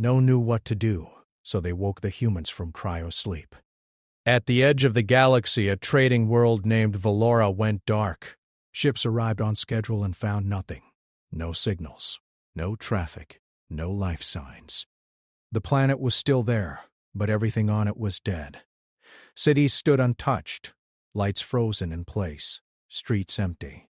No one knew what to do, so they woke the humans from cryo sleep. At the edge of the galaxy, a trading world named Valora went dark. Ships arrived on schedule and found nothing. No signals, no traffic, no life signs. The planet was still there, but everything on it was dead. Cities stood untouched, lights frozen in place, streets empty.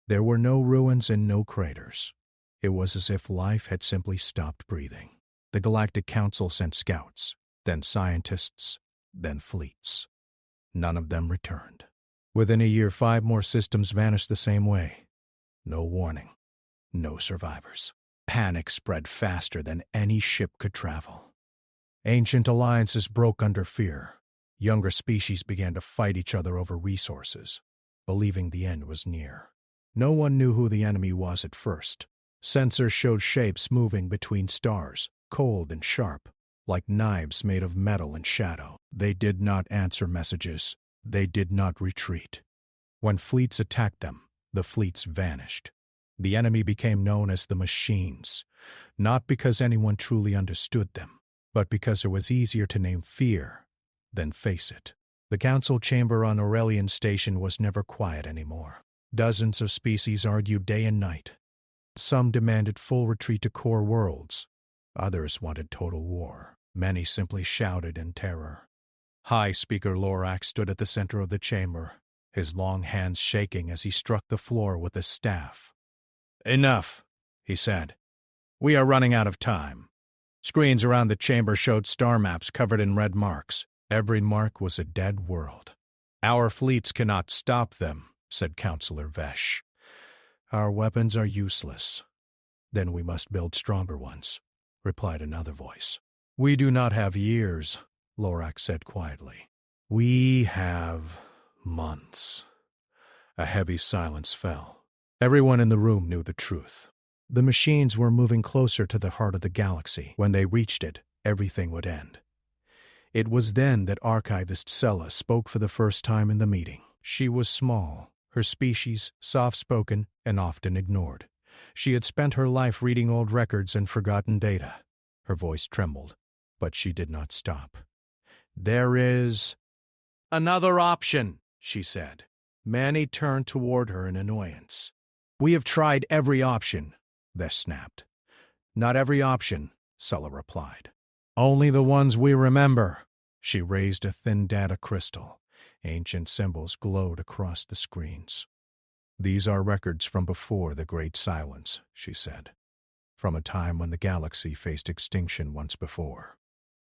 There were no ruins and no craters. It was as if life had simply stopped breathing. The Galactic Council sent scouts, then scientists, then fleets. None of them returned. Within a year, 5 more systems vanished the same way. No warning, no survivors. Panic spread faster than any ship could travel. Ancient alliances broke under fear. Younger species began to fight each other over resources, believing the end was near. No one knew who the enemy was at first. Sensors showed shapes moving between stars, cold and sharp, like knives made of metal and shadow. They did not answer messages. They did not retreat. When fleets attacked them, the fleets vanished. The enemy became known as the Machines, not because anyone truly understood them, but because it was easier to name fear than face it. The council chamber on Aurelian Station was never quiet anymore. Dozens of species argued day and night. Some demanded full retreat to core worlds. Others wanted total war. Many simply shouted in terror. High Speaker Lorak stood at the center of the chamber, his long hands shaking as he struck the floor with his staff. "Enough," he said. "We are running out of time." Screens around the chamber showed star maps covered in red marks. Every mark was a dead world. "Our fleets cannot stop them," said Counselor Vesh. "Our weapons are useless." "Then we must build stronger ones," replied another voice. "We do not have years," Lorak said quietly. "We have months." A heavy silence fell. Everyone in the room knew the truth. The machines were moving closer to the heart of the galaxy. When they reached it, everything would end. It was then that archivist Sella spoke for the first time in the meeting. She was small, her species soft-spoken and often ignored. She had spent her life reading old records and forgotten data. Her voice trembled, but she did not stop. "There is another option," she said. Manny turned toward her in annoyance. "We have tried every option," Vesh snapped. "Not every option," Sella replied. "Only the ones we remember." She raised a thin data crystal. Ancient symbols glowed across the screens. "These are records from before the Great Silence," she said. "From a time when the galaxy faced extinction once before."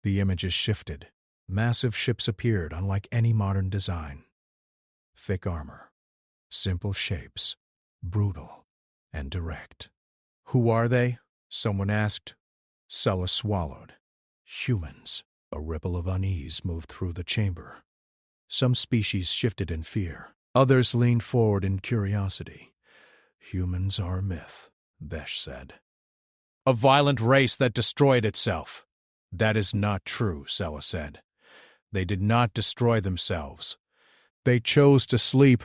The images shifted. Massive ships appeared, unlike any modern design. Thick armor, simple shapes, brutal and direct. "Who are they?" someone asked. Sella swallowed. "Humans." A ripple of unease moved through the chamber. Some species shifted in fear. Others leaned forward in curiosity. "Humans are a myth," Vesh said. "A violent race that destroyed itself." "That is not true," Sella said. "They did not destroy themselves. They chose to sleep.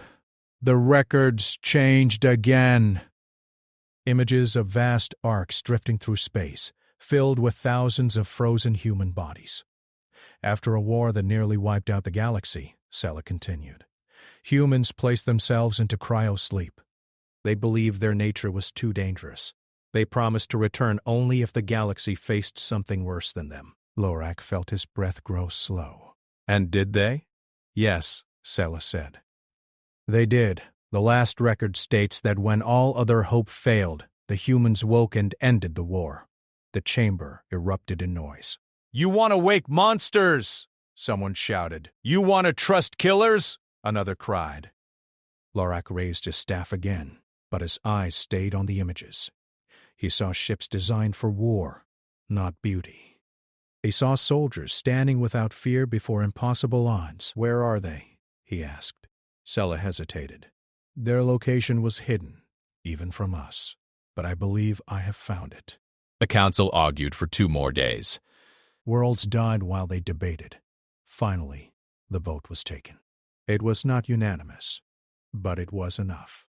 The records changed again." Images of vast arcs drifting through space, filled with thousands of frozen human bodies. After a war that nearly wiped out the galaxy, Sella continued, humans placed themselves into cryo-sleep. They believed their nature was too dangerous. They promised to return only if the galaxy faced something worse than them. Lorak felt his breath grow slow. "And did they?" "Yes," Sella said. "They did. The last record states that when all other hope failed, the humans woke and ended the war." The chamber erupted in noise. "You want to wake monsters!" someone shouted. "You want to trust killers!" another cried. Lorak raised his staff again, but his eyes stayed on the images. He saw ships designed for war, not beauty. He saw soldiers standing without fear before impossible odds. "Where are they?" he asked. Sella hesitated. "Their location was hidden, even from us, but I believe I have found it." The council argued for 2 more days. Worlds died while they debated. Finally, the vote was taken. It was not unanimous, but it was enough.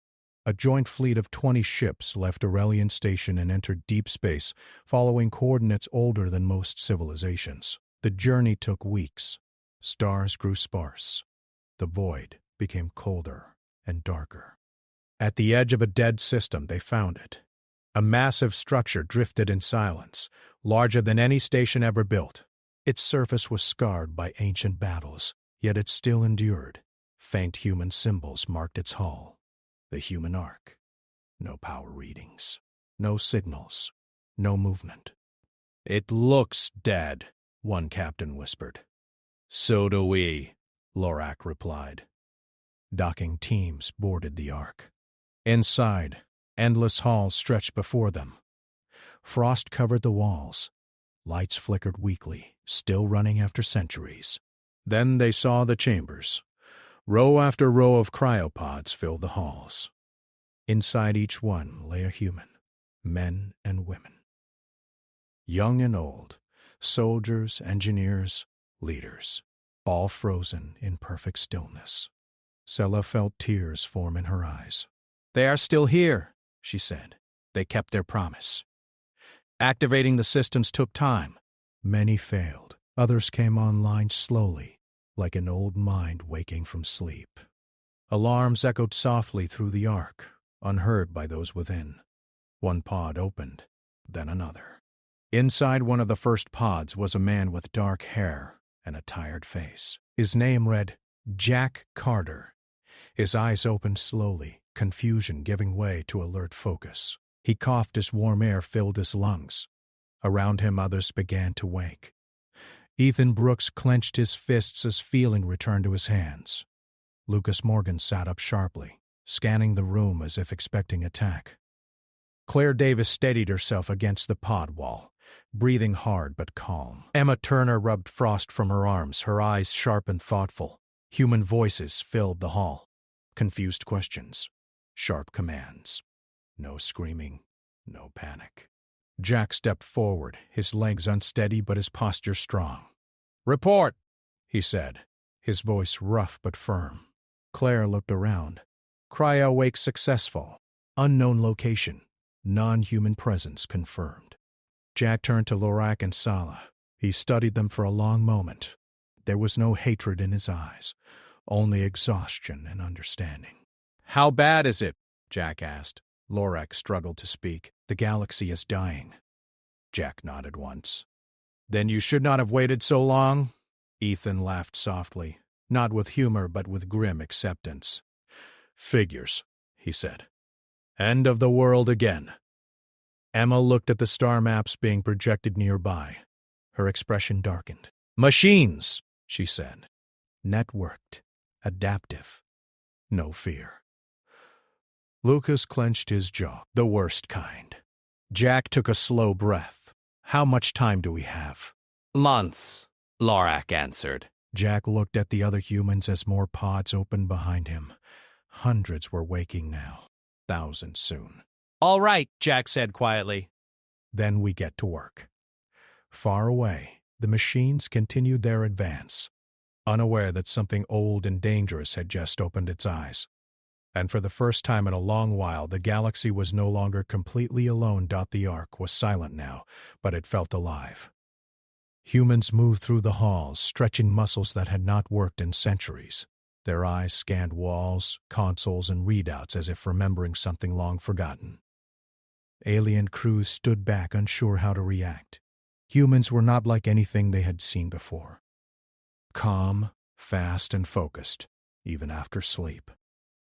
A joint fleet of 20 ships left Aurelian Station and entered deep space, following coordinates older than most civilizations. The journey took weeks. Stars grew sparse. The void became colder and darker. At the edge of a dead system, they found it. A massive structure drifted in silence, larger than any station ever built. Its surface was scarred by ancient battles, yet it still endured. Faint human symbols marked its hull. The human arc. No power readings. No signals. No movement. "It looks dead," one captain whispered. "So do we," Lorak replied. Docking teams boarded the ark. Inside, endless halls stretched before them. Frost covered the walls. Lights flickered weakly, still running after centuries. Then they saw the chambers. Row after row of cryopods filled the halls. Inside each one lay a human, men and women. Young and old, soldiers, engineers, leaders, all frozen in perfect stillness. Sela felt tears form in her eyes. "They are still here," she said. "They kept their promise. Activating the systems took time. Many failed. Others came online slowly, like an old mind waking from sleep." Alarms echoed softly through the ark, unheard by those within. One pod opened, then another. Inside one of the first pods was a man with dark hair and a tired face. His name read Jack Carter. His eyes opened slowly, confusion giving way to alert focus. He coughed as warm air filled his lungs. Around him others began to wake. Ethan Brooks clenched his fists as feeling returned to his hands. Lucas Morgan sat up sharply, scanning the room as if expecting attack. Claire Davis steadied herself against the pod wall, breathing hard but calm. Emma Turner rubbed frost from her arms, her eyes sharp and thoughtful. Human voices filled the hall. Confused questions. Sharp commands. No screaming, no panic. Jack stepped forward, his legs unsteady but his posture strong. "Report," he said, his voice rough but firm. Claire looked around. Cryo wake successful. Unknown location. Non-human presence confirmed. Jack turned to Lorak and Sala. He studied them for a long moment. There was no hatred in his eyes, only exhaustion and understanding. "How bad is it?" Jack asked. Lorak struggled to speak. "The galaxy is dying." Jack nodded once. "Then you should not have waited so long?" Ethan laughed softly, not with humor but with grim acceptance. "Figures," he said. "End of the world again." Emma looked at the star maps being projected nearby. Her expression darkened. "Machines," she said. "Networked. Adaptive. No fear." Lucas clenched his jaw. "The worst kind." Jack took a slow breath. "How much time do we have?" "Months," Lorak answered. Jack looked at the other humans as more pods opened behind him. Hundreds were waking now. Thousands soon. "All right," Jack said quietly. "Then we get to work." Far away, the machines continued their advance, unaware that something old and dangerous had just opened its eyes. And for the first time in a long while, the galaxy was no longer completely alone. The ark was silent now, but it felt alive. Humans moved through the halls, stretching muscles that had not worked in centuries. Their eyes scanned walls, consoles, and readouts as if remembering something long forgotten. Alien crews stood back, unsure how to react. Humans were not like anything they had seen before. Calm, fast, and focused, even after sleep.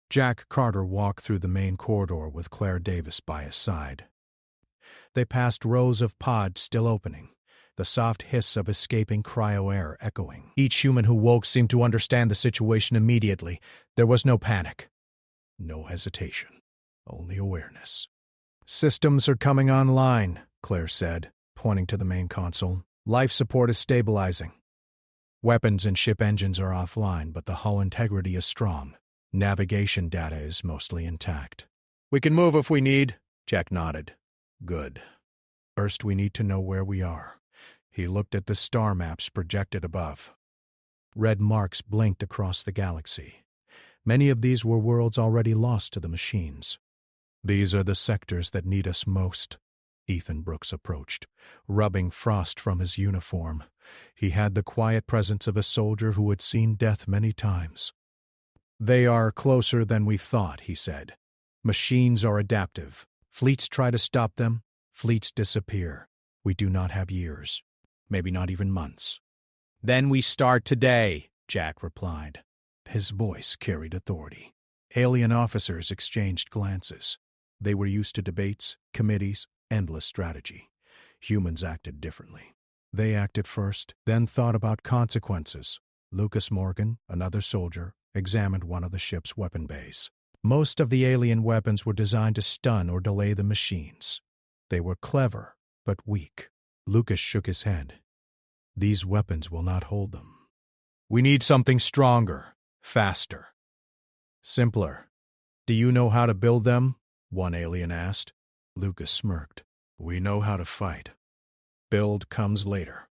Jack Carter walked through the main corridor with Claire Davis by his side. They passed rows of pods still opening, the soft hiss of escaping cryo air echoing. Each human who woke seemed to understand the situation immediately. There was no panic, no hesitation, only awareness. "Systems are coming online," Claire said, pointing to the main console. "Life support is stabilizing. Weapons and ship engines are offline, but the hull integrity is strong. Navigation data is mostly intact." "We can move if we need," Jack nodded. "Good. First we need to know where we are." He looked at the star maps projected above. Red marks blinked across the galaxy. Many of these were worlds already lost to the machines. These are the sectors that need us most. Ethan Brooks approached, rubbing frost from his uniform. He had the quiet presence of a soldier who had seen death many times. They are closer than we thought, he said. Machines are adaptive. Fleets try to stop them. Fleets disappear. We do not have years. Maybe not even months. Then we start today, Jack replied. His voice carried authority. Alien officers exchanged glances. They were used to debates, committees, endless strategy. Humans acted differently. They acted first, then thought about consequences. Lucas Morgan, another soldier, examined one of the ship's weapon bays. Most of the alien weapons were designed to stun or delay the machines. They were clever, but weak. Lucas shook his head. These weapons will not hold them. We need something stronger, faster, simpler. Do you know how to build them? One alien asked. Lucas smirked. We know how to fight. Build comes later.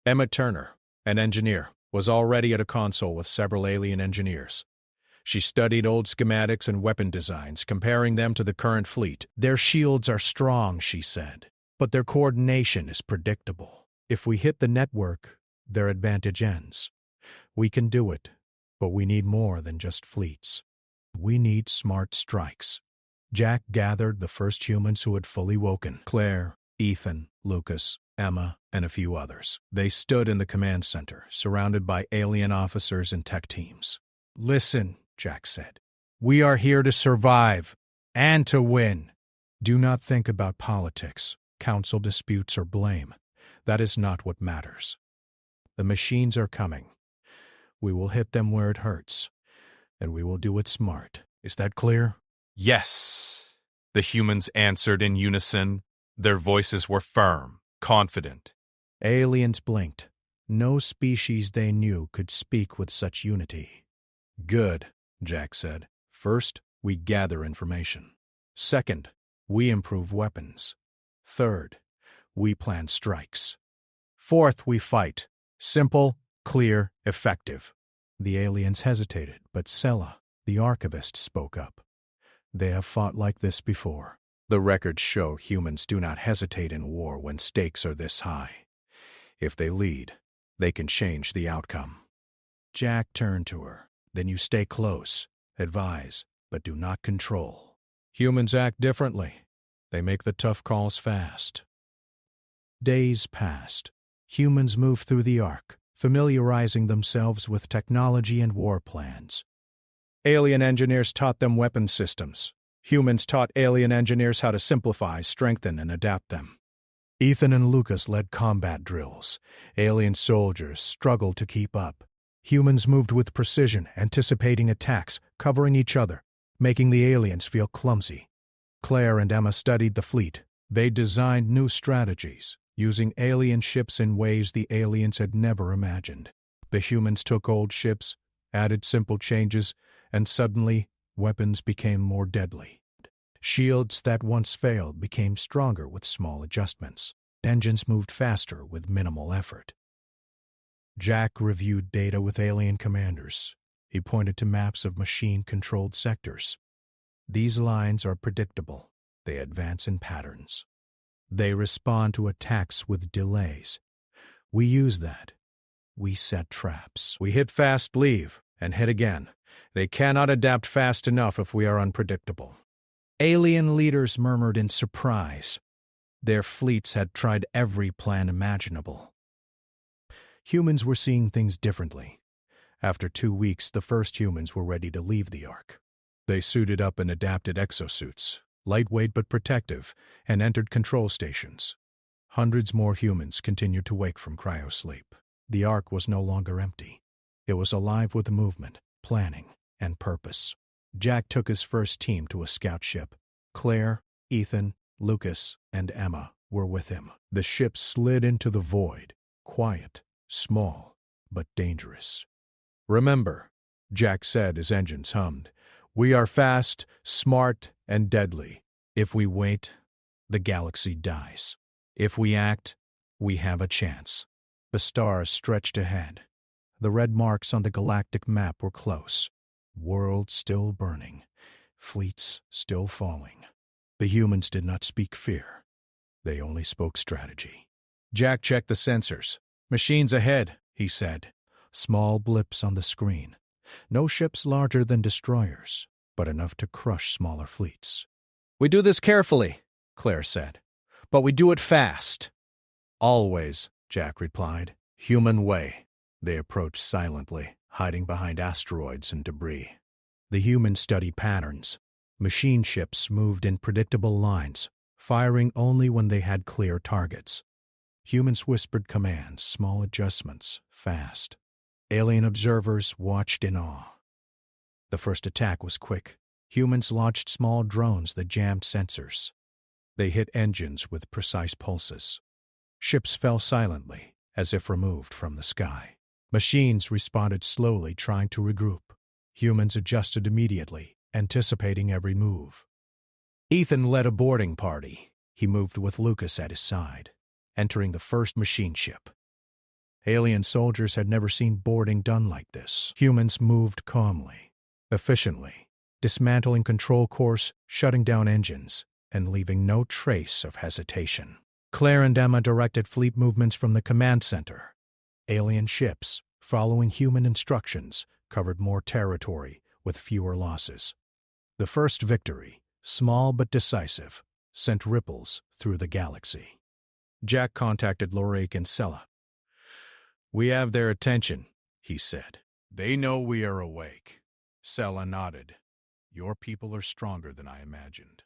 Emma Turner, an engineer, was already at a console with several alien engineers. She studied old schematics and weapon designs, comparing them to the current fleet. Their shields are strong, she said, but their coordination is predictable. If we hit the network, their advantage ends. We can do it, but we need more than just fleets. We need smart strikes. Jack gathered the first humans who had fully woken: Claire, Ethan, Lucas, Emma, and a few others. They stood in the command center, surrounded by alien officers and tech teams. Listen, Jack said. We are here to survive and to win. Do not think about politics, council disputes, or blame. That is not what matters. The machines are coming. We will hit them where it hurts, and we will do it smart. Is that clear? Yes, the humans answered in unison. Their voices were firm, confident. Aliens blinked. No species they knew could speak with such unity. Good, Jack said. First, we gather information. Second, we improve weapons. Third, we plan strikes. Fourth, we fight. Simple, clear, effective. The aliens hesitated, but Sella, the archivist, spoke up. They have fought like this before. The records show humans do not hesitate in war when stakes are this high. If they lead, they can change the outcome. Jack turned to her. Then you stay close, advise, but do not control. Humans act differently. They make the tough calls fast. Days passed. Humans moved through the Ark, familiarizing themselves with technology and war plans. Alien engineers taught them weapon systems. Humans taught alien engineers how to simplify, strengthen, and adapt them. Ethan and Lucas led combat drills. Alien soldiers struggled to keep up. Humans moved with precision, anticipating attacks, covering each other, making the aliens feel clumsy. Claire and Emma studied the fleet. They designed new strategies, using alien ships in ways the aliens had never imagined. The humans took old ships, added simple changes, and suddenly weapons became more deadly. Shields that once failed became stronger with small adjustments. Engines moved faster with minimal effort. Jack reviewed data with alien commanders. He pointed to maps of machine-controlled sectors. These lines are predictable. They advance in patterns. They respond to attacks with delays. We use that. We set traps. We hit fast, leave, and hit again. They cannot adapt fast enough if we are unpredictable. Alien leaders murmured in surprise. Their fleets had tried every plan imaginable. Humans were seeing things differently. After 2 weeks, the first humans were ready to leave the Ark. They suited up in adapted exosuits, lightweight but protective, and entered control stations. Hundreds more humans continued to wake from cryosleep. The Ark was no longer empty. It was alive with movement, planning, and purpose. Jack took his first team to a scout ship. Claire, Ethan, Lucas, and Emma were with him. The ship slid into the void, quiet, small, but dangerous. Remember, Jack said as engines hummed, we are fast, smart, and deadly. If we wait, the galaxy dies. If we act, we have a chance. The stars stretched ahead. The red marks on the galactic map were close. World still burning. fleets still falling. The humans did not speak fear. They only spoke strategy. Jack checked the sensors. "Machines ahead," he said. Small blips on the screen. No ships larger than destroyers, but enough to crush smaller fleets. "We do this carefully," Claire said, "but we do it fast." "Always," Jack replied. "Human way." They approached silently, hiding behind asteroids and debris. The humans studied patterns. Machine ships moved in predictable lines, firing only when they had clear targets. Humans whispered commands, small adjustments, fast. Alien observers watched in awe. The first attack was quick. Humans launched small drones that jammed sensors. They hit engines with precise pulses. Ships fell silently, as if removed from the sky. Machines responded slowly, trying to regroup. Humans adjusted immediately, anticipating every move. Ethan led a boarding party. He moved with Lucas at his side, entering the first machine ship. Alien soldiers had never seen boarding done like this. Humans moved calmly, efficiently, dismantling control cores, shutting down engines, and leaving no trace of hesitation. Claire and Emma directed fleet movements from the command center. Alien ships, following human instructions, covered more territory with fewer losses. The first victory, small but decisive, sent ripples through the galaxy. Jack contacted Lorik and Sella. "We have their attention," he said. "They know we are awake." Sella nodded. "Your people are stronger than I imagined.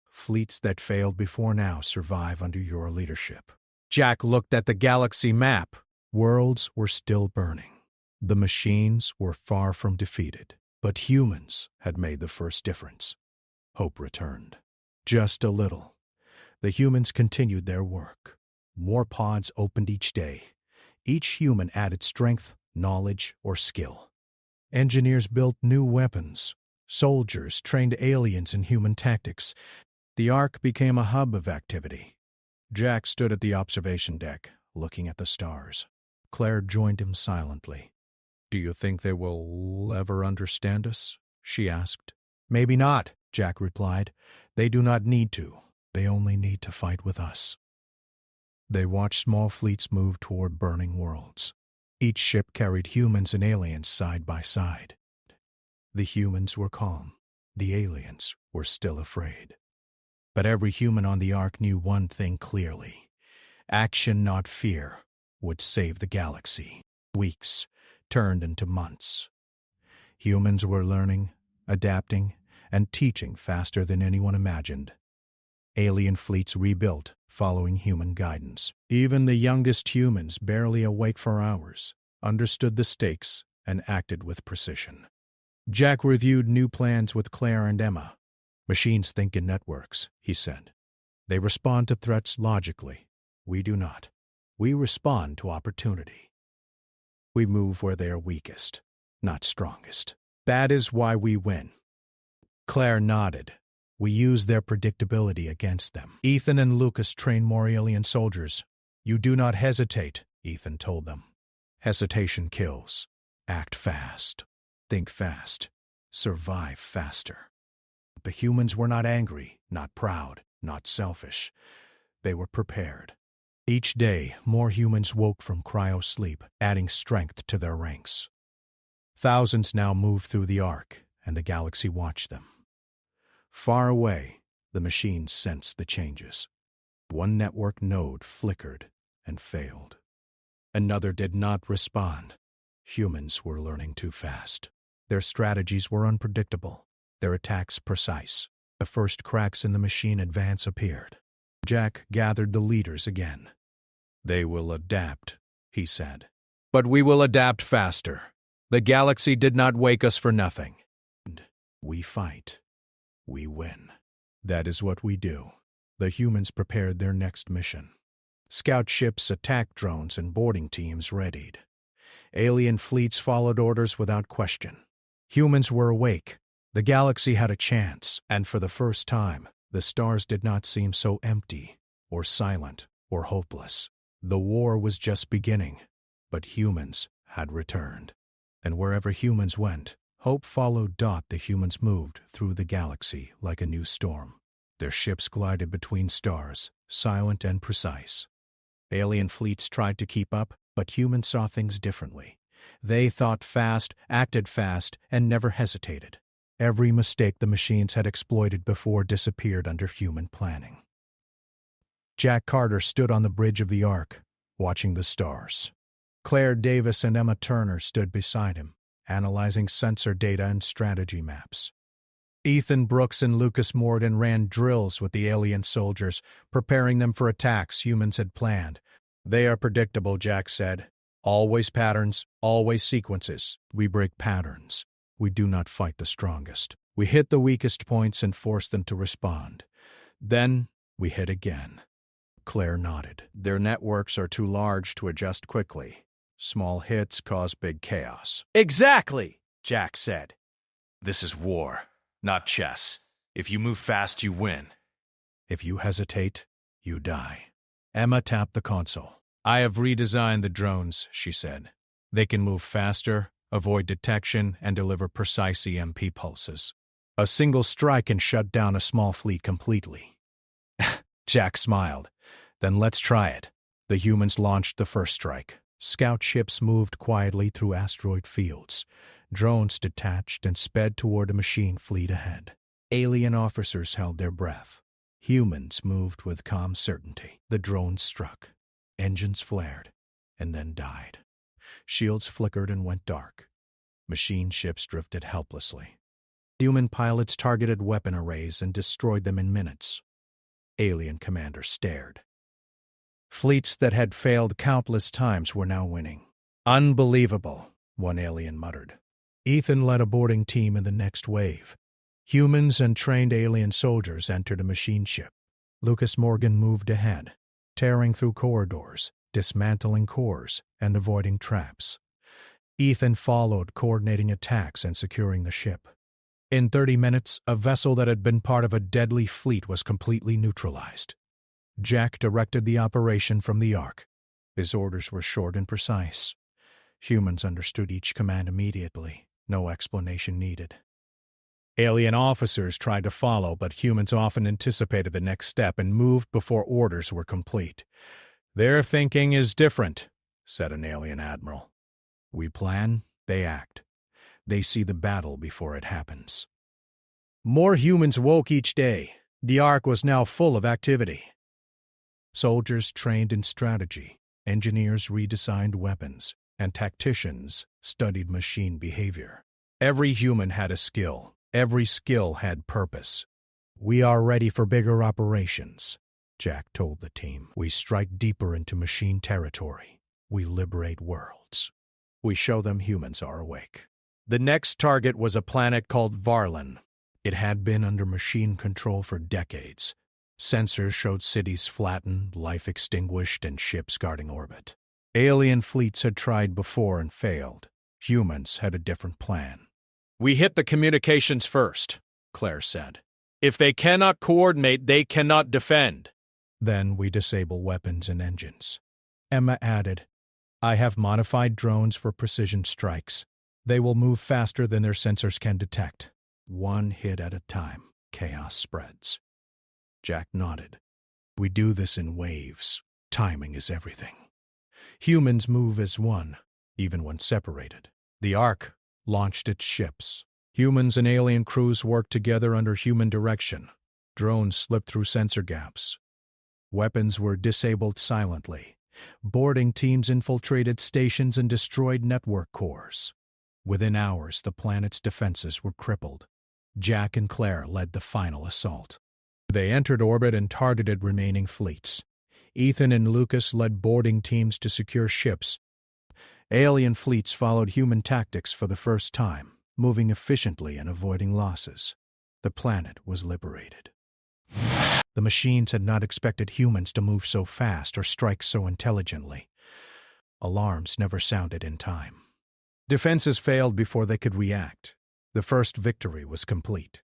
Fleets that failed before now survive under your leadership." Jack looked at the galaxy map. Worlds were still burning. The machines were far from defeated, but humans had made the first difference. Hope returned. Just a little. The humans continued their work. More pods opened each day. Each human added strength, knowledge, or skill. Engineers built new weapons. Soldiers trained aliens in human tactics. The Ark became a hub of activity. Jack stood at the observation deck, looking at the stars. Claire joined him silently. "Do you think they will ever understand us?" she asked. "Maybe not," Jack replied. "They do not need to. They only need to fight with us." They watched small fleets move toward burning worlds. Each ship carried humans and aliens side by side. The humans were calm. The aliens were still afraid. But every human on the Ark knew one thing clearly. Action, not fear, would save the galaxy. Weeks turned into months. Humans were learning, adapting, and teaching faster than anyone imagined. Alien fleets rebuilt, following human guidance. Even the youngest humans, barely awake for hours, understood the stakes and acted with precision. Jack reviewed new plans with Claire and Emma. "Machines think in networks," he said. "They respond to threats logically. We do not. We respond to opportunity. We move where they are weakest, not strongest. That is why we win." Claire nodded. "We use their predictability against them." Ethan and Lucas train more alien soldiers. "You do not hesitate," Ethan told them. "Hesitation kills. Act fast. Think fast. Survive faster." The humans were not angry, not proud, not selfish. They were prepared. Each day, more humans woke from cryo sleep, adding strength to their ranks. Thousands now moved through the Ark, and the galaxy watched them. Far away, the machines sensed the changes. One network node flickered and failed. Another did not respond. Humans were learning too fast. Their strategies were unpredictable, their attacks precise. The first cracks in the machine advance appeared. Jack gathered the leaders again. "They will adapt," he said. "But we will adapt faster. The galaxy did not wake us for nothing. We fight. We win. That is what we do." The humans prepared their next mission. Scout ships, attack drones, and boarding teams readied. Alien fleets followed orders without question. Humans were awake. The galaxy had a chance, and for the first time, the stars did not seem so empty, or silent, or hopeless. The war was just beginning, but humans had returned. And wherever humans went, Hope followed Dot. The humans moved through the galaxy like a new storm. Their ships glided between stars, silent and precise. Alien fleets tried to keep up, but humans saw things differently. They thought fast, acted fast, and never hesitated. Every mistake the machines had exploited before disappeared under human planning. Jack Carter stood on the bridge of the Ark, watching the stars. Claire Davis and Emma Turner stood beside him, analyzing sensor data and strategy maps. Ethan Brooks and Lucas Morgan ran drills with the alien soldiers, preparing them for attacks humans had planned. "They are predictable," Jack said. "Always patterns, always sequences. We break patterns. We do not fight the strongest. We hit the weakest points and force them to respond. Then we hit again." Claire nodded. "Their networks are too large to adjust quickly. Small hits cause big chaos." "Exactly," Jack said. This is war, not chess. If you move fast, you win. "If you hesitate, you die." Emma tapped the console. "I have redesigned the drones," she said. "They can move faster, avoid detection, and deliver precise EMP pulses. A single strike can shut down a small fleet completely." Jack smiled. "Then let's try it." The humans launched the first strike. Scout ships moved quietly through asteroid fields. Drones detached and sped toward a machine fleet ahead. Alien officers held their breath. Humans moved with calm certainty. The drones struck. Engines flared, and then died. Shields flickered and went dark. Machine ships drifted helplessly. Human pilots targeted weapon arrays and destroyed them in minutes. Alien commanders stared. Fleets that had failed countless times were now winning. "Unbelievable," one alien muttered. Ethan led a boarding team in the next wave. Humans and trained alien soldiers entered a machine ship. Lucas Morgan moved ahead, tearing through corridors, dismantling cores, and avoiding traps. Ethan followed, coordinating attacks and securing the ship. In 30 minutes, a vessel that had been part of a deadly fleet was completely neutralized. Jack directed the operation from the Ark. His orders were short and precise. Humans understood each command immediately, no explanation needed. Alien officers tried to follow, but humans often anticipated the next step and moved before orders were complete. "Their thinking is different," said an alien admiral. "We plan, they act. They see the battle before it happens." More humans woke each day. The Ark was now full of activity. Soldiers trained in strategy, engineers redesigned weapons, and tacticians studied machine behavior. Every human had a skill. Every skill had purpose. "We are ready for bigger operations," Jack told the team. "We strike deeper into machine territory. We liberate worlds. We show them humans are awake." The next target was a planet called Varlin. It had been under machine control for decades. Sensors showed cities flattened, life extinguished, and ships guarding orbit. Alien fleets had tried before and failed. Humans had a different plan. "We hit the communications first," Claire said. "If they cannot coordinate, they cannot defend." "Then we disable weapons and engines." Emma added, "I have modified drones for precision strikes. They will move faster than their sensors can detect. One hit at a time, chaos spreads." Jack nodded. "We do this in waves. Timing is everything. Humans move as one, even when separated." The Ark launched its ships. Humans and alien crews worked together under human direction. Drones slipped through sensor gaps. Weapons were disabled silently. Boarding teams infiltrated stations and destroyed network cores. Within hours, the planet's defenses were crippled. Jack and Claire led the final assault. They entered orbit and targeted remaining fleets. Ethan and Lucas led boarding teams to secure ships. Alien fleets followed human tactics for the first time, moving efficiently and avoiding losses. The planet was liberated. The machines had not expected humans to move so fast or strike so intelligently. Alarms never sounded in time. Defenses failed before they could react. The first victory was complete.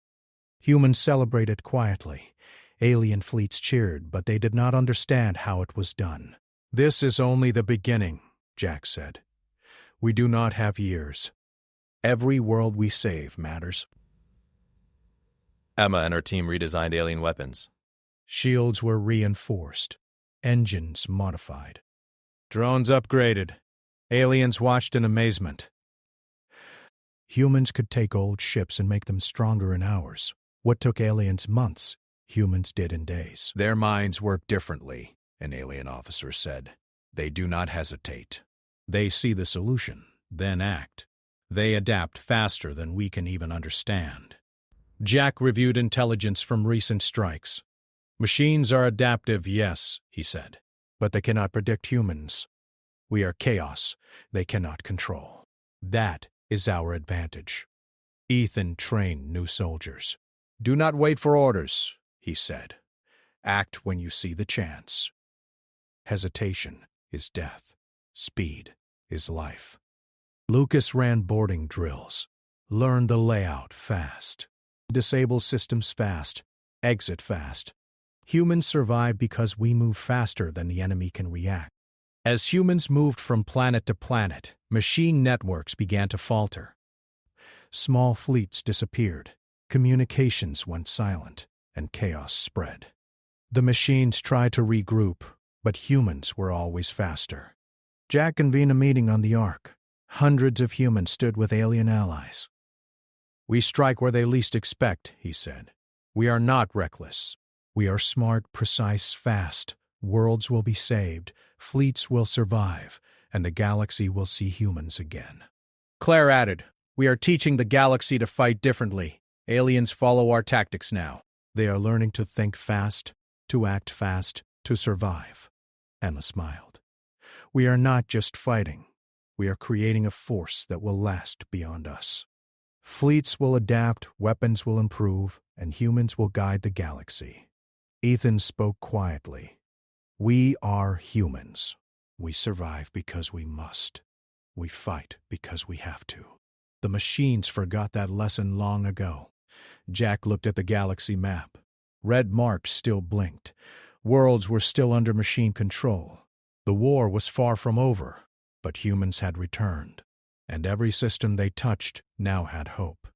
Humans celebrated quietly. Alien fleets cheered, but they did not understand how it was done. "This is only the beginning," Jack said. "We do not have years. Every world we save matters. Emma and her team redesigned alien weapons. Shields were reinforced, engines modified. Drones upgraded. Aliens watched in amazement. Humans could take old ships and make them stronger in hours. What took aliens months, humans did in days. Their minds work differently, an alien officer said. They do not hesitate. They see the solution, then act. They adapt faster than we can even understand. Jack reviewed intelligence from recent strikes. Machines are adaptive, yes, he said, but they cannot predict humans. We are chaos they cannot control. That is our advantage. Ethan trained new soldiers. Do not wait for orders, he said. Act when you see the chance. Hesitation is death. Speed is life. Lucas ran boarding drills. Learn the layout fast. Disable systems fast. Exit fast. Humans survive because we move faster than the enemy can react. As humans moved from planet to planet, machine networks began to falter. Small fleets disappeared. Communications went silent, and chaos spread. The machines tried to regroup, but humans were always faster. Jack convened a meeting on the Ark. Hundreds of humans stood with alien allies. We strike where they least expect, he said. We are not reckless. We are smart, precise, fast. Worlds will be saved, fleets will survive, and the galaxy will see humans again. Claire added, We are teaching the galaxy to fight differently. Aliens follow our tactics now. They are learning to think fast, to act fast, to survive. Emma smiled. We are not just fighting. We are creating a force that will last beyond us. Fleets will adapt, weapons will improve, and humans will guide the galaxy. Ethan spoke quietly. We are humans. We survive because we must. We fight because we have to. The machines forgot that lesson long ago. Jack looked at the galaxy map. Red marks still blinked. Worlds were still under machine control. The war was far from over, but humans had returned, and every system they touched now had hope.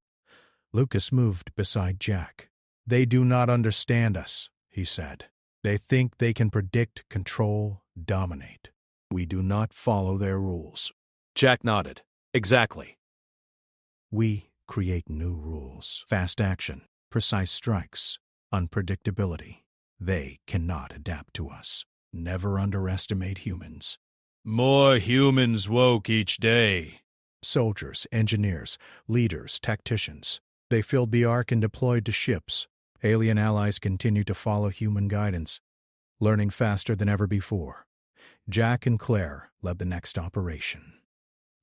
Lucas moved beside Jack. They do not understand us, he said. They think they can predict, control, dominate. We do not follow their rules. Jack nodded. Exactly. We create new rules. Fast action, precise strikes, unpredictability. They cannot adapt to us. Never underestimate humans. More humans woke each day. Soldiers, engineers, leaders, tacticians. They filled the Ark and deployed to ships. Alien allies continued to follow human guidance, learning faster than ever before. Jack and Claire led the next operation.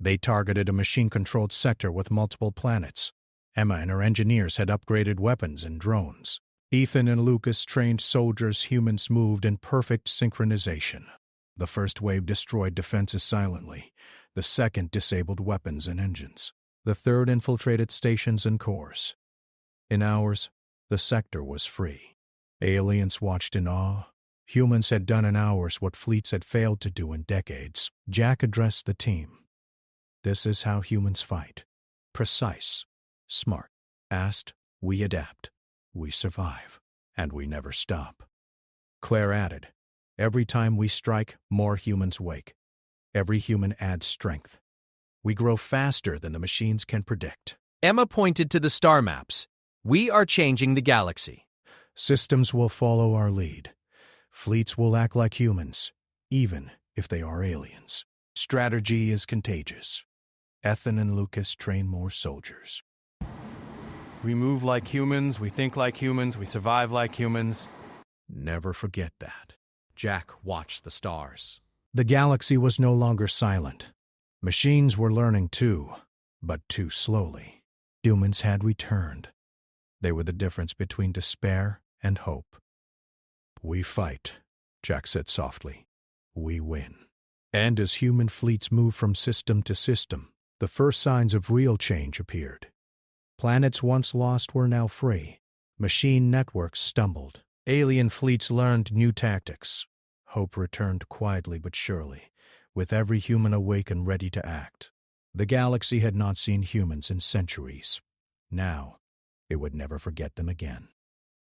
They targeted a machine-controlled sector with multiple planets. Emma and her engineers had upgraded weapons and drones. Ethan and Lucas trained soldiers. Humans moved in perfect synchronization. The first wave destroyed defenses silently. The second disabled weapons and engines. The third infiltrated stations and cores. In hours, the sector was free. Aliens watched in awe. Humans had done in hours what fleets had failed to do in decades. Jack addressed the team. This is how humans fight. Precise, smart, fast, we adapt, we survive, and we never stop. Claire added, every time we strike, more humans wake. Every human adds strength. We grow faster than the machines can predict. Emma pointed to the star maps. We are changing the galaxy. Systems will follow our lead. Fleets will act like humans, even if they are aliens. Strategy is contagious. Ethan and Lucas train more soldiers. We move like humans, we think like humans, we survive like humans. Never forget that. Jack watched the stars. The galaxy was no longer silent. Machines were learning too, but too slowly. Humans had returned. They were the difference between despair and hope. We fight, Jack said softly. We win. And as human fleets moved from system to system, the first signs of real change appeared. Planets once lost were now free. Machine networks stumbled. Alien fleets learned new tactics. Hope returned quietly but surely, with every human awake and ready to act. The galaxy had not seen humans in centuries. Now, it would never forget them again.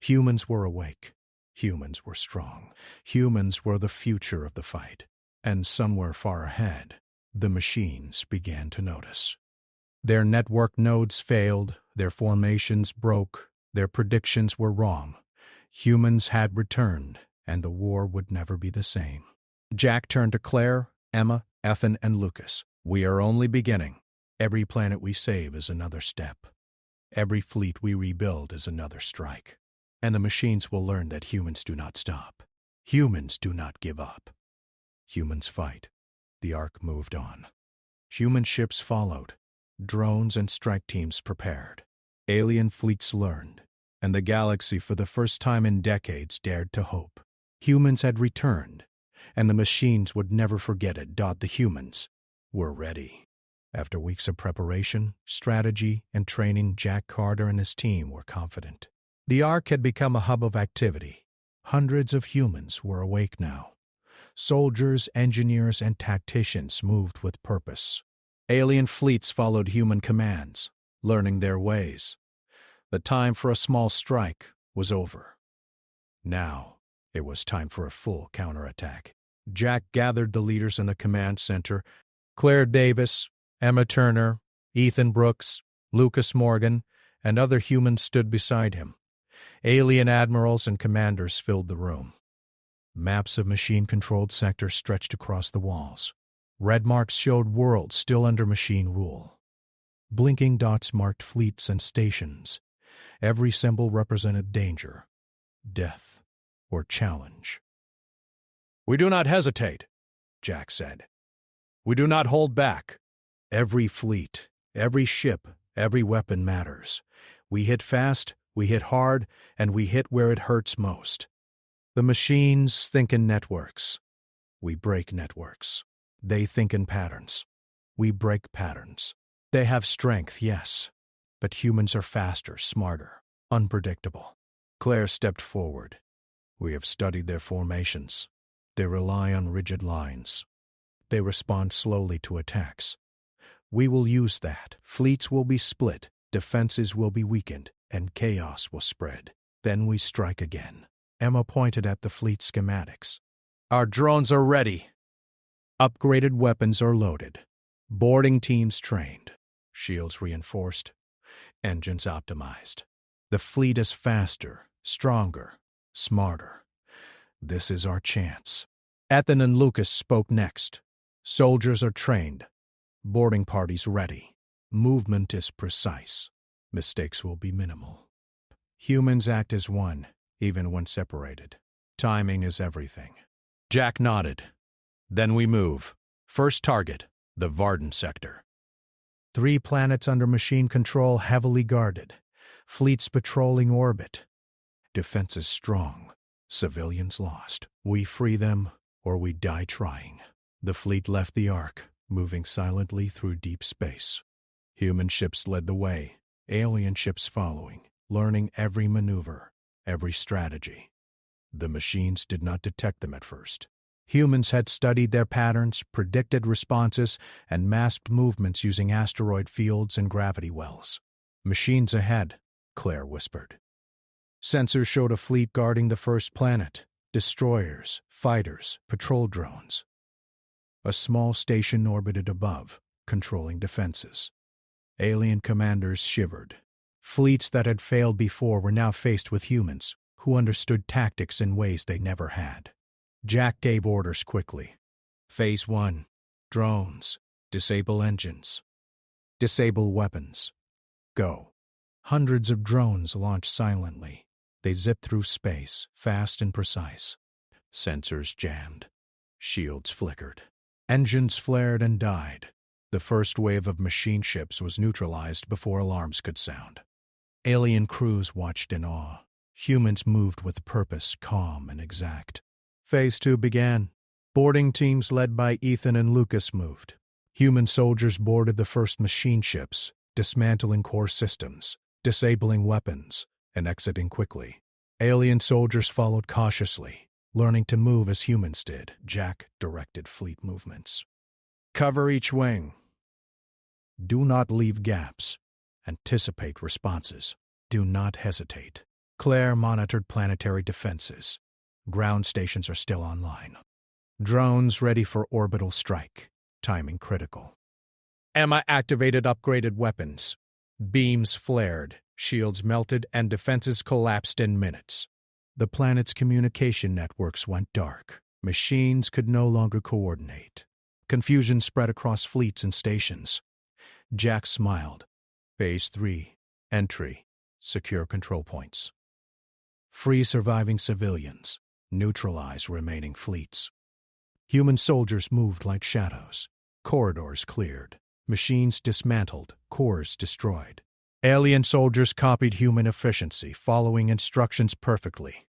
Humans were awake. Humans were strong. Humans were the future of the fight. And somewhere far ahead, the machines began to notice. Their network nodes failed, their formations broke, their predictions were wrong. Humans had returned, and the war would never be the same. Jack turned to Claire, Emma, Ethan, and Lucas. We are only beginning. Every planet we save is another step. Every fleet we rebuild is another strike. And the machines will learn that humans do not stop. Humans do not give up. Humans fight. The Ark moved on. Human ships followed. Drones and strike teams prepared. Alien fleets learned. And the galaxy, for the first time in decades, dared to hope. Humans had returned, and the machines would never forget it. The humans were ready. After weeks of preparation, strategy, and training, Jack Carter and his team were confident. The Ark had become a hub of activity. Hundreds of humans were awake now. Soldiers, engineers, and tacticians moved with purpose. Alien fleets followed human commands, learning their ways. The time for a small strike was over. Now, it was time for a full counterattack. Jack gathered the leaders in the command center: Claire Davis, Emma Turner, Ethan Brooks, Lucas Morgan, and other humans stood beside him. Alien admirals and commanders filled the room. Maps of machine-controlled sectors stretched across the walls. Red marks showed worlds still under machine rule. Blinking dots marked fleets and stations. Every symbol represented danger, death, or challenge. "We do not hesitate," Jack said. "We do not hold back. Every fleet, every ship, every weapon matters. We hit fast, we hit hard, and we hit where it hurts most. The machines think in networks. We break networks. They think in patterns. We break patterns. They have strength, yes, but humans are faster, smarter, unpredictable." Claire stepped forward. "We have studied their formations. They rely on rigid lines. They respond slowly to attacks. We will use that. Fleets will be split, defenses will be weakened, and chaos will spread. Then we strike again." Emma pointed at the fleet schematics. "Our drones are ready. Upgraded weapons are loaded. Boarding teams trained. Shields reinforced. Engines optimized. The fleet is faster, stronger, smarter. This is our chance." Ethan and Lucas spoke next. "Soldiers are trained. Boarding parties ready. Movement is precise. Mistakes will be minimal. Humans act as one, even when separated. Timing is everything." Jack nodded. "Then we move. First target, the Varden sector." 3 planets under machine control, heavily guarded. Fleets patrolling orbit. Defenses strong. Civilians lost. We free them, or we die trying. The fleet left the Ark, moving silently through deep space. Human ships led the way, alien ships following, learning every maneuver, every strategy. The machines did not detect them at first. Humans had studied their patterns, predicted responses, and masked movements using asteroid fields and gravity wells. "Machines ahead," Claire whispered. Sensors showed a fleet guarding the first planet: destroyers, fighters, patrol drones. A small station orbited above, controlling defenses. Alien commanders shivered. Fleets that had failed before were now faced with humans who understood tactics in ways they never had. Jack gave orders quickly. Phase 1. Drones. Disable engines. Disable weapons. Go. Hundreds of drones launched silently. They zipped through space, fast and precise. Sensors jammed. Shields flickered. Engines flared and died. The first wave of machine ships was neutralized before alarms could sound. Alien crews watched in awe. Humans moved with purpose, calm and exact. Phase 2 began. Boarding teams led by Ethan and Lucas moved. Human soldiers boarded the first machine ships, dismantling core systems, disabling weapons, and exiting quickly. Alien soldiers followed cautiously, learning to move as humans did. Jack directed fleet movements. Cover each wing. Do not leave gaps. Anticipate responses. Do not hesitate. Claire monitored planetary defenses. Ground stations are still online. Drones ready for orbital strike. Timing critical. Emma activated upgraded weapons. Beams flared, shields melted, and defenses collapsed in minutes. The planet's communication networks went dark. Machines could no longer coordinate. Confusion spread across fleets and stations. Jack smiled. Phase 3. Entry. Secure control points. Free surviving civilians. Neutralize remaining fleets. Human soldiers moved like shadows. Corridors cleared. Machines dismantled. Cores destroyed. Alien soldiers copied human efficiency, following instructions perfectly.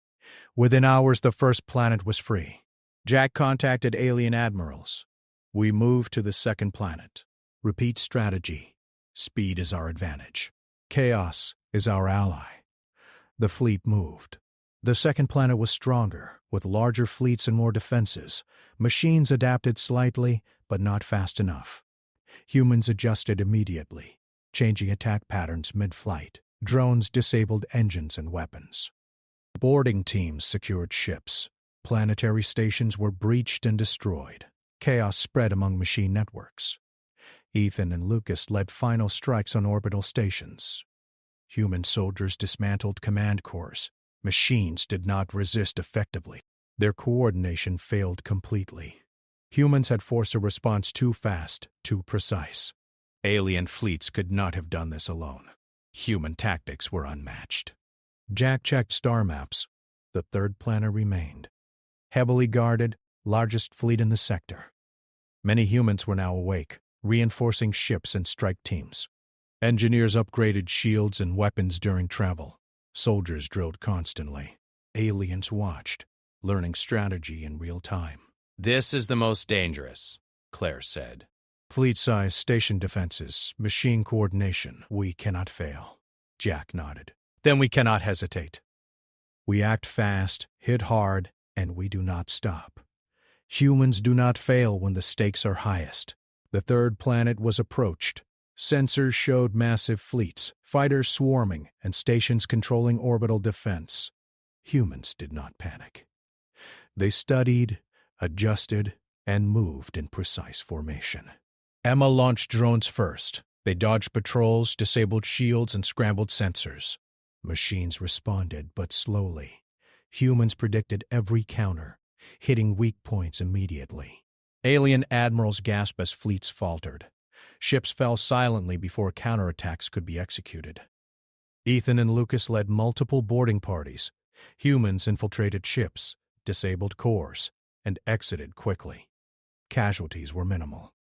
Within hours, the first planet was free. Jack contacted alien admirals. We moved to the second planet. Repeat strategy. Speed is our advantage. Chaos is our ally. The fleet moved. The second planet was stronger, with larger fleets and more defenses. Machines adapted slightly, but not fast enough. Humans adjusted immediately, changing attack patterns mid-flight. Drones disabled engines and weapons. Boarding teams secured ships. Planetary stations were breached and destroyed. Chaos spread among machine networks. Ethan and Lucas led final strikes on orbital stations. Human soldiers dismantled command cores. Machines did not resist effectively. Their coordination failed completely. Humans had forced a response too fast, too precise. Alien fleets could not have done this alone. Human tactics were unmatched. Jack checked star maps. The third planet remained. Heavily guarded, largest fleet in the sector. Many humans were now awake, reinforcing ships and strike teams. Engineers upgraded shields and weapons during travel. Soldiers drilled constantly. Aliens watched, learning strategy in real time. This is the most dangerous, Claire said. Fleet-size station defenses, machine coordination. We cannot fail. Jack nodded. Then we cannot hesitate. We act fast, hit hard, and we do not stop. Humans do not fail when the stakes are highest. The third planet was approached. Sensors showed massive fleets, fighters swarming, and stations controlling orbital defense. Humans did not panic. They studied, adjusted, and moved in precise formation. Emma launched drones first. They dodged patrols, disabled shields, and scrambled sensors. Machines responded, but slowly. Humans predicted every counter, hitting weak points immediately. Alien admirals gasped as fleets faltered. Ships fell silently before counterattacks could be executed. Ethan and Lucas led multiple boarding parties. Humans infiltrated ships, disabled cores, and exited quickly. Casualties were minimal.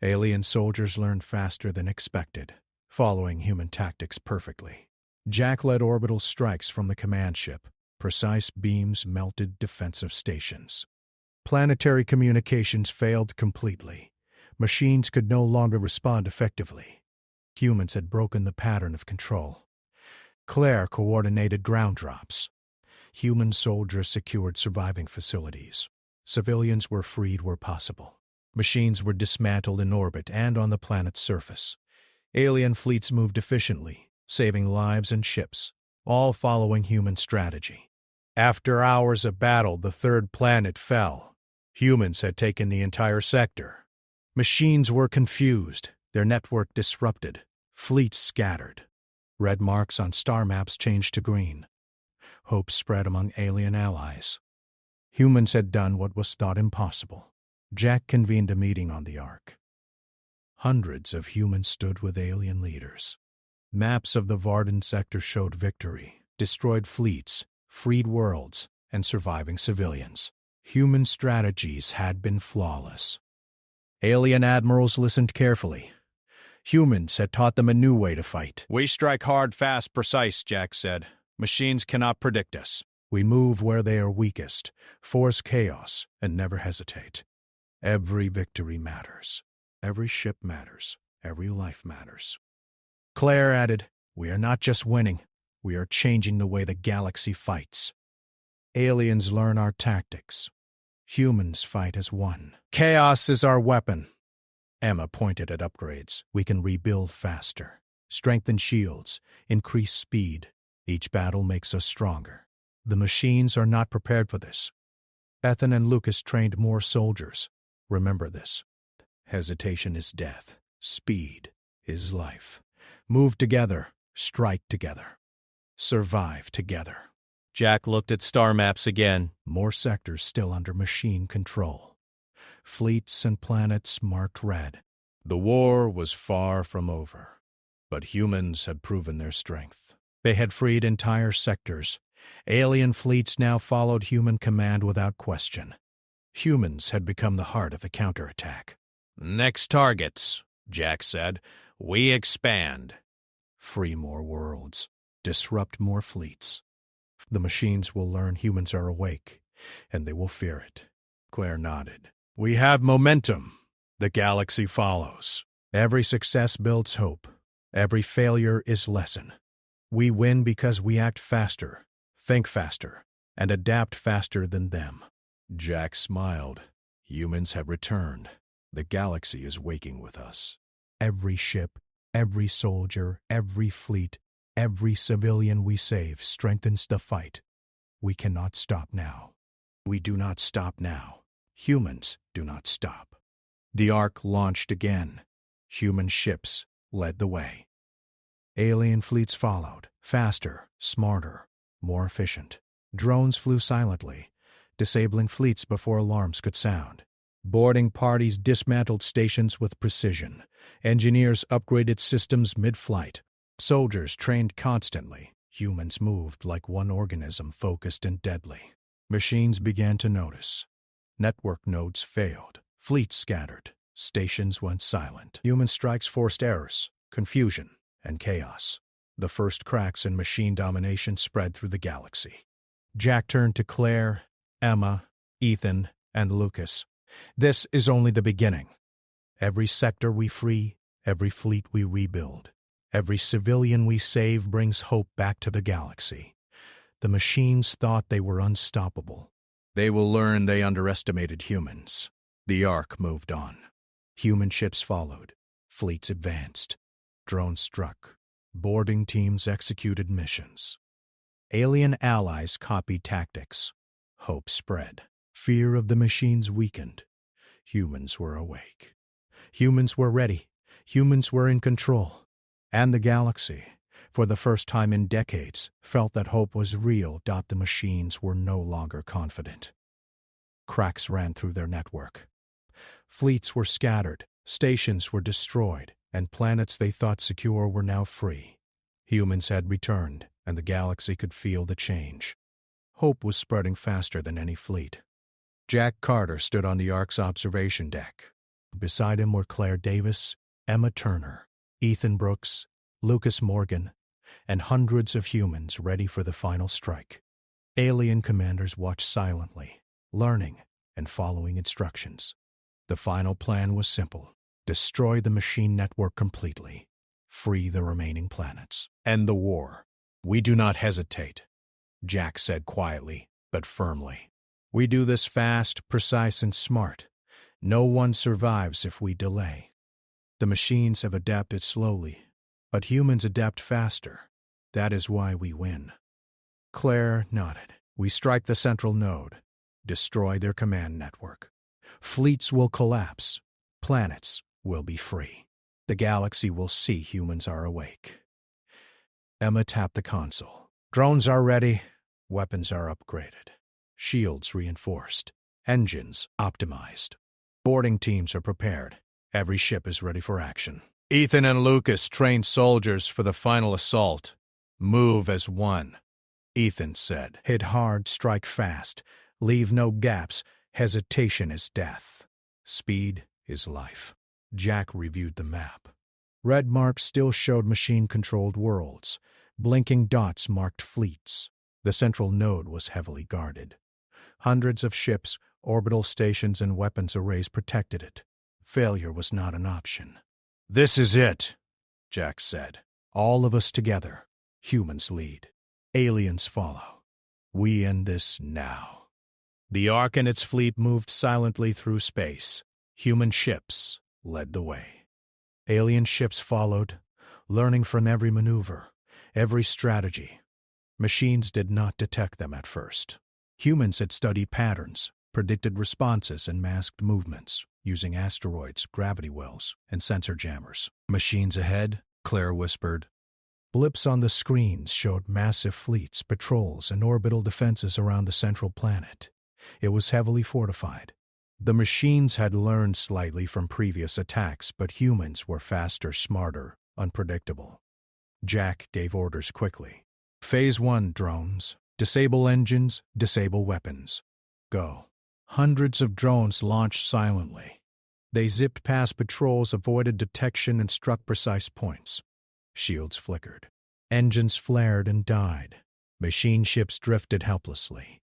Alien soldiers learned faster than expected, following human tactics perfectly. Jack led orbital strikes from the command ship. Precise beams melted defensive stations. Planetary communications failed completely. Machines could no longer respond effectively. Humans had broken the pattern of control. Claire coordinated ground drops. Human soldiers secured surviving facilities. Civilians were freed where possible. Machines were dismantled in orbit and on the planet's surface. Alien fleets moved efficiently, saving lives and ships, all following human strategy. After hours of battle, the third planet fell. Humans had taken the entire sector. Machines were confused, their network disrupted, fleets scattered. Red marks on star maps changed to green. Hope spread among alien allies. Humans had done what was thought impossible. Jack convened a meeting on the Ark. Hundreds of humans stood with alien leaders. Maps of the Varden sector showed victory, destroyed fleets, freed worlds, and surviving civilians. Human strategies had been flawless. Alien admirals listened carefully. Humans had taught them a new way to fight. We strike hard, fast, precise, Jack said. Machines cannot predict us. We move where they are weakest, force chaos, and never hesitate. Every victory matters. Every ship matters. Every life matters. Claire added, "We are not just winning. We are changing the way the galaxy fights. Aliens learn our tactics. Humans fight as one. Chaos is our weapon. Emma pointed at upgrades. We can rebuild faster, strengthen shields, increase speed. Each battle makes us stronger. The machines are not prepared for this. Ethan and Lucas trained more soldiers. Remember this. Hesitation is death. Speed is life. Move together. Strike together. Survive together. Jack looked at star maps again. More sectors still under machine control. Fleets and planets marked red. The war was far from over, but humans had proven their strength. They had freed entire sectors. Alien fleets now followed human command without question. Humans had become the heart of the counterattack. Next targets, Jack said. We expand. Free more worlds. Disrupt more fleets. The machines will learn humans are awake, and they will fear it. Claire nodded. We have momentum. The galaxy follows. Every success builds hope. Every failure is lesson. We win because we act faster, think faster, and adapt faster than them. Jack smiled. Humans have returned. The galaxy is waking with us. Every ship, every soldier, every fleet, every civilian we save strengthens the fight. We cannot stop now. We do not stop now. Humans do not stop. The Ark launched again. Human ships led the way. Alien fleets followed, faster, smarter, more efficient. Drones flew silently, disabling fleets before alarms could sound. Boarding parties dismantled stations with precision. Engineers upgraded systems mid-flight. Soldiers trained constantly. Humans moved like one organism, focused and deadly. Machines began to notice. Network nodes failed. Fleets scattered. Stations went silent. Human strikes forced errors, confusion, and chaos. The first cracks in machine domination spread through the galaxy. Jack turned to Claire, Emma, Ethan, and Lucas. This is only the beginning. Every sector we free, every fleet we rebuild, every civilian we save brings hope back to the galaxy. The machines thought they were unstoppable. They will learn they underestimated humans. The Ark moved on. Human ships followed. Fleets advanced. Drones struck. Boarding teams executed missions. Alien allies copied tactics. Hope spread. Fear of the machines weakened. Humans were awake. Humans were ready. Humans were in control. And the galaxy, for the first time in decades, felt that hope was real. The machines were no longer confident. Cracks ran through their network. Fleets were scattered, stations were destroyed, and planets they thought secure were now free. Humans had returned, and the galaxy could feel the change. Hope was spreading faster than any fleet. Jack Carter stood on the Ark's observation deck. Beside him were Claire Davis, Emma Turner, Ethan Brooks, Lucas Morgan, and hundreds of humans ready for the final strike. Alien commanders watched silently, learning and following instructions. The final plan was simple. Destroy the machine network completely. Free the remaining planets. End the war. We do not hesitate, Jack said quietly, but firmly. We do this fast, precise, and smart. No one survives if we delay. The machines have adapted slowly, but humans adapt faster. That is why we win. Claire nodded. We strike the central node, destroy their command network. Fleets will collapse. Planets will be free. The galaxy will see humans are awake. Emma tapped the console. Drones are ready. Weapons are upgraded. Shields reinforced. Engines optimized. Boarding teams are prepared. Every ship is ready for action. Ethan and Lucas trained soldiers for the final assault. Move as one, Ethan said. Hit hard, strike fast. Leave no gaps. Hesitation is death. Speed is life. Jack reviewed the map. Red marks still showed machine-controlled worlds. Blinking dots marked fleets. The central node was heavily guarded. Hundreds of ships, orbital stations, and weapons arrays protected it. Failure was not an option. This is it, Jack said. All of us together. Humans lead. Aliens follow. We end this now. The Ark and its fleet moved silently through space. Human ships, led the way. Alien ships followed, learning from every maneuver, every strategy. Machines did not detect them at first. Humans had studied patterns, predicted responses, and masked movements, using asteroids, gravity wells, and sensor jammers. Machines ahead, Claire whispered. Blips on the screens showed massive fleets, patrols, and orbital defenses around the central planet. It was heavily fortified. The machines had learned slightly from previous attacks, but humans were faster, smarter, unpredictable. Jack gave orders quickly. Phase 1, drones. Disable engines, disable weapons. Go. Hundreds of drones launched silently. They zipped past patrols, avoided detection, and struck precise points. Shields flickered. Engines flared and died. Machine ships drifted helplessly.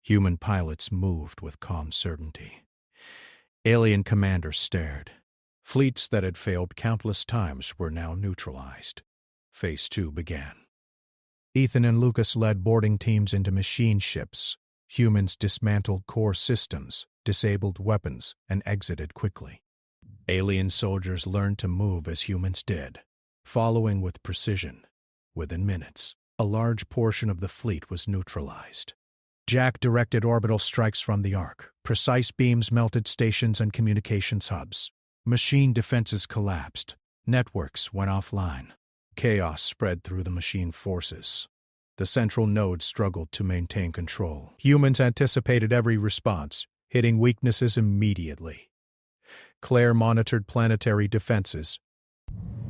Human pilots moved with calm certainty. Alien commanders stared. Fleets that had failed countless times were now neutralized. Phase 2 began. Ethan and Lucas led boarding teams into machine ships. Humans dismantled core systems, disabled weapons, and exited quickly. Alien soldiers learned to move as humans did, following with precision. Within minutes, a large portion of the fleet was neutralized. Jack directed orbital strikes from the Ark. Precise beams melted stations and communications hubs. Machine defenses collapsed. Networks went offline. Chaos spread through the machine forces. The central node struggled to maintain control. Humans anticipated every response, hitting weaknesses immediately. Claire monitored planetary defenses.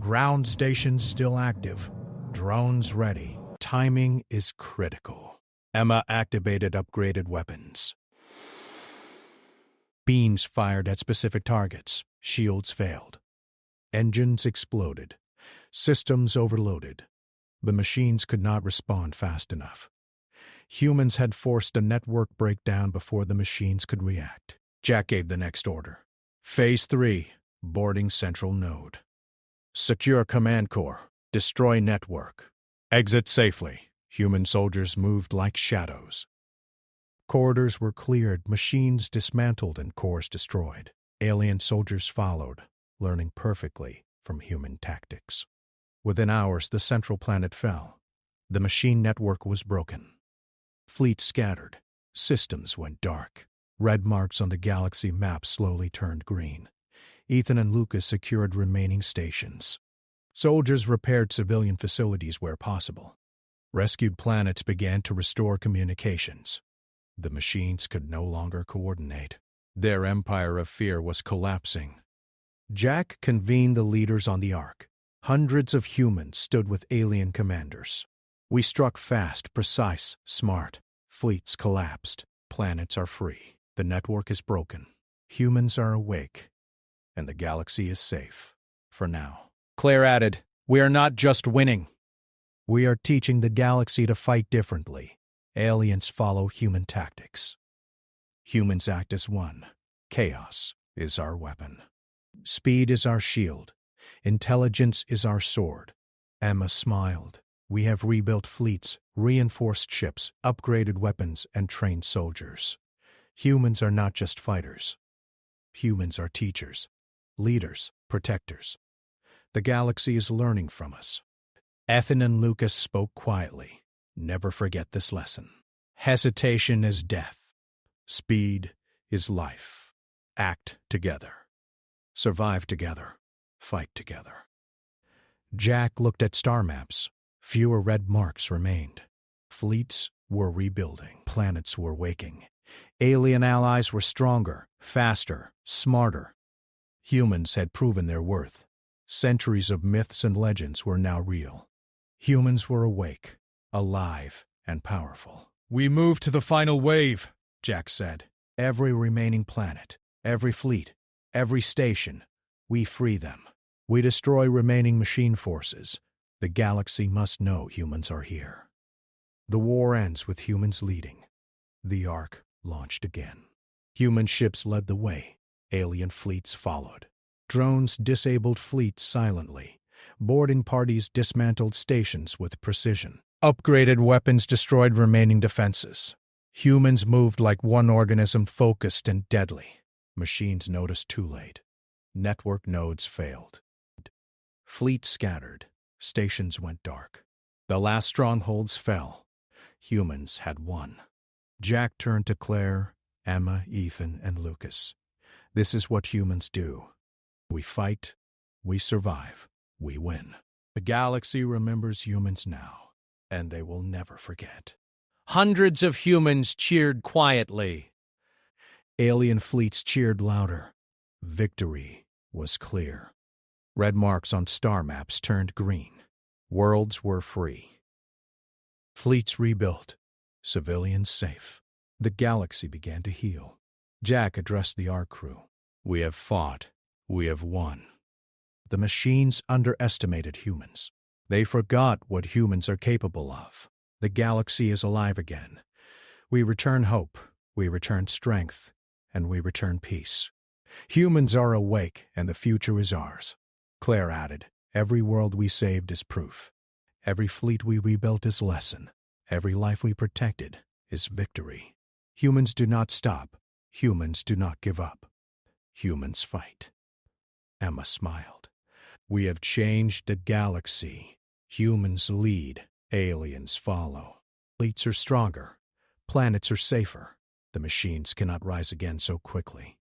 Ground stations still active. Drones ready. Timing is critical. Emma activated upgraded weapons. Beams fired at specific targets. Shields failed. Engines exploded. Systems overloaded. The machines could not respond fast enough. Humans had forced a network breakdown before the machines could react. Jack gave the next order. Phase 3, boarding central node. Secure command core. Destroy network. Exit safely. Human soldiers moved like shadows. Corridors were cleared, machines dismantled, and cores destroyed. Alien soldiers followed, learning perfectly from human tactics. Within hours, the central planet fell. The machine network was broken. Fleets scattered. Systems went dark. Red marks on the galaxy map slowly turned green. Ethan and Lucas secured remaining stations. Soldiers repaired civilian facilities where possible. Rescued planets began to restore communications. The machines could no longer coordinate. Their empire of fear was collapsing. Jack convened the leaders on the Ark. Hundreds of humans stood with alien commanders. We struck fast, precise, smart. Fleets collapsed. Planets are free. The network is broken. Humans are awake. And the galaxy is safe. For now. Claire added, "We are not just winning. We are teaching the galaxy to fight differently. Aliens follow human tactics. Humans act as one. Chaos is our weapon. Speed is our shield. Intelligence is our sword." Emma smiled. "We have rebuilt fleets, reinforced ships, upgraded weapons, and trained soldiers. Humans are not just fighters. Humans are teachers, leaders, protectors. The galaxy is learning from us." Ethan and Lucas spoke quietly. "Never forget this lesson. Hesitation is death. Speed is life. Act together. Survive together. Fight together." Jack looked at star maps. Fewer red marks remained. Fleets were rebuilding. Planets were waking. Alien allies were stronger, faster, smarter. Humans had proven their worth. Centuries of myths and legends were now real. Humans were awake, alive, and powerful. "We move to the final wave," Jack said. "Every remaining planet, every fleet, every station, we free them. We destroy remaining machine forces. The galaxy must know humans are here." The war ends with humans leading. The Ark launched again. Human ships led the way. Alien fleets followed. Drones disabled fleets silently. Boarding parties dismantled stations with precision. Upgraded weapons destroyed remaining defenses. Humans moved like one organism, focused and deadly. Machines noticed too late. Network nodes failed. Fleets scattered. Stations went dark. The last strongholds fell. Humans had won. Jack turned to Claire, Emma, Ethan, and Lucas. This is what humans do. We fight, we survive, we win. The galaxy remembers humans now, and they will never forget. Hundreds of humans cheered quietly. Alien fleets cheered louder. Victory was clear. Red marks on star maps turned green. Worlds were free. Fleets rebuilt. Civilians safe. The galaxy began to heal. Jack addressed the ARC crew. We have fought. We have won. The machines underestimated humans. They forgot what humans are capable of. The galaxy is alive again. We return hope. We return strength. And we return peace. Humans are awake, and the future is ours. Claire added, every world we saved is proof. Every fleet we rebuilt is lesson. Every life we protected is victory. Humans do not stop. Humans do not give up. Humans fight. Emma smiled. We have changed the galaxy. Humans lead. Aliens follow. Fleets are stronger. Planets are safer. The machines cannot rise again so quickly.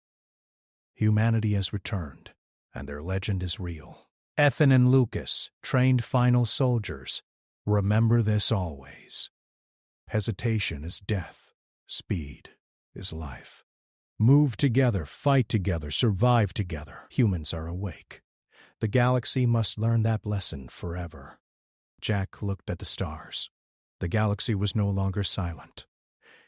Humanity has returned, and their legend is real. Ethan and Lucas, trained final soldiers, remember this always. Hesitation is death. Speed is life. Move together, fight together, survive together. Humans are awake. The galaxy must learn that lesson forever. Jack looked at the stars. The galaxy was no longer silent.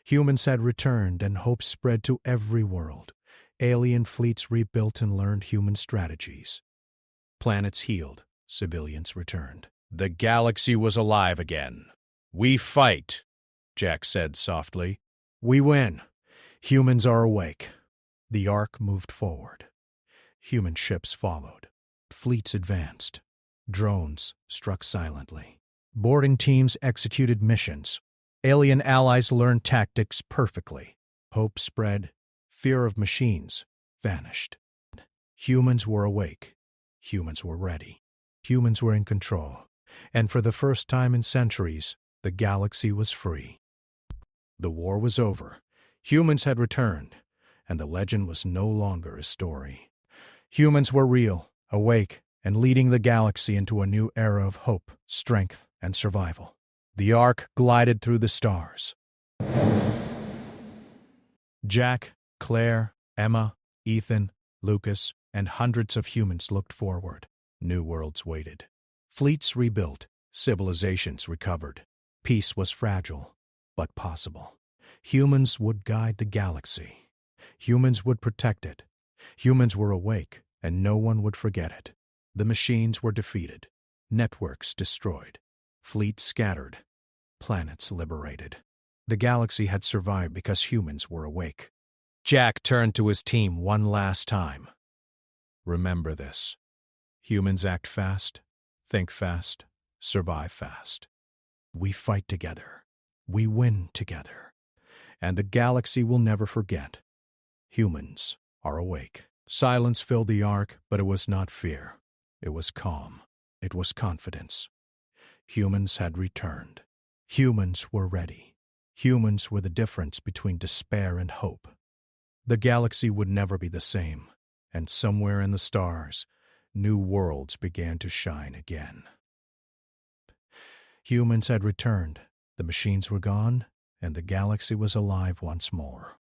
Humans had returned, and hope spread to every world. Alien fleets rebuilt and learned human strategies. Planets healed. Civilians returned. The galaxy was alive again. We fight, Jack said softly. We win. Humans are awake. The Ark moved forward. Human ships followed. Fleets advanced. Drones struck silently. Boarding teams executed missions. Alien allies learned tactics perfectly. Hope spread. Fear of machines vanished. Humans were awake. Humans were ready. Humans were in control. And for the first time in centuries, the galaxy was free. The war was over. Humans had returned, and the legend was no longer a story. Humans were real, awake, and leading the galaxy into a new era of hope, strength, and survival. The Ark glided through the stars. Jack, Claire, Emma, Ethan, Lucas, and hundreds of humans looked forward. New worlds waited. Fleets rebuilt. Civilizations recovered. Peace was fragile, but possible. Humans would guide the galaxy. Humans would protect it. Humans were awake, and no one would forget it. The machines were defeated. Networks destroyed. Fleets scattered. Planets liberated. The galaxy had survived because humans were awake. Jack turned to his team one last time. Remember this. Humans act fast, think fast, survive fast. We fight together. We win together. And the galaxy will never forget. Humans are awake. Silence filled the Ark, but it was not fear. It was calm. It was confidence. Humans had returned. Humans were ready. Humans were the difference between despair and hope. The galaxy would never be the same, and somewhere in the stars, new worlds began to shine again. Humans had returned, the machines were gone, and the galaxy was alive once more.